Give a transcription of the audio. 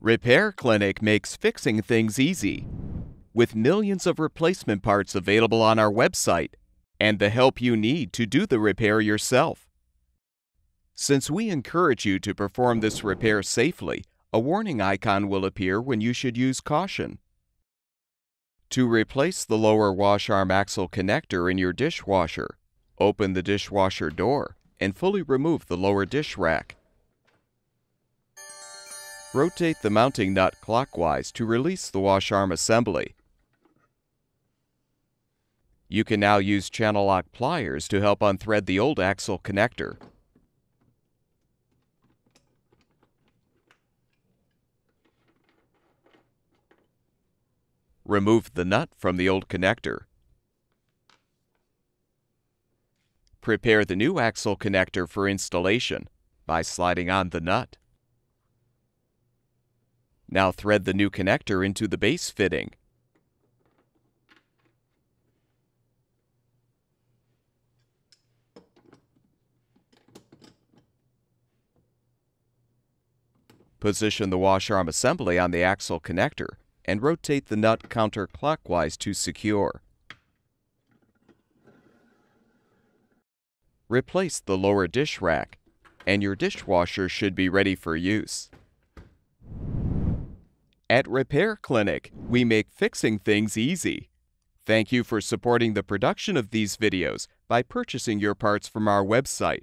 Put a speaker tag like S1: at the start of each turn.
S1: Repair Clinic makes fixing things easy, with millions of replacement parts available on our website and the help you need to do the repair yourself. Since we encourage you to perform this repair safely, a warning icon will appear when you should use caution. To replace the lower wash arm axle connector in your dishwasher, open the dishwasher door and fully remove the lower dish rack. Rotate the mounting nut clockwise to release the wash arm assembly. You can now use channel lock pliers to help unthread the old axle connector. Remove the nut from the old connector. Prepare the new axle connector for installation by sliding on the nut. Now thread the new connector into the base fitting. Position the wash arm assembly on the axle connector and rotate the nut counterclockwise to secure. Replace the lower dish rack, and your dishwasher should be ready for use. At Repair Clinic, we make fixing things easy. Thank you for supporting the production of these videos by purchasing your parts from our website.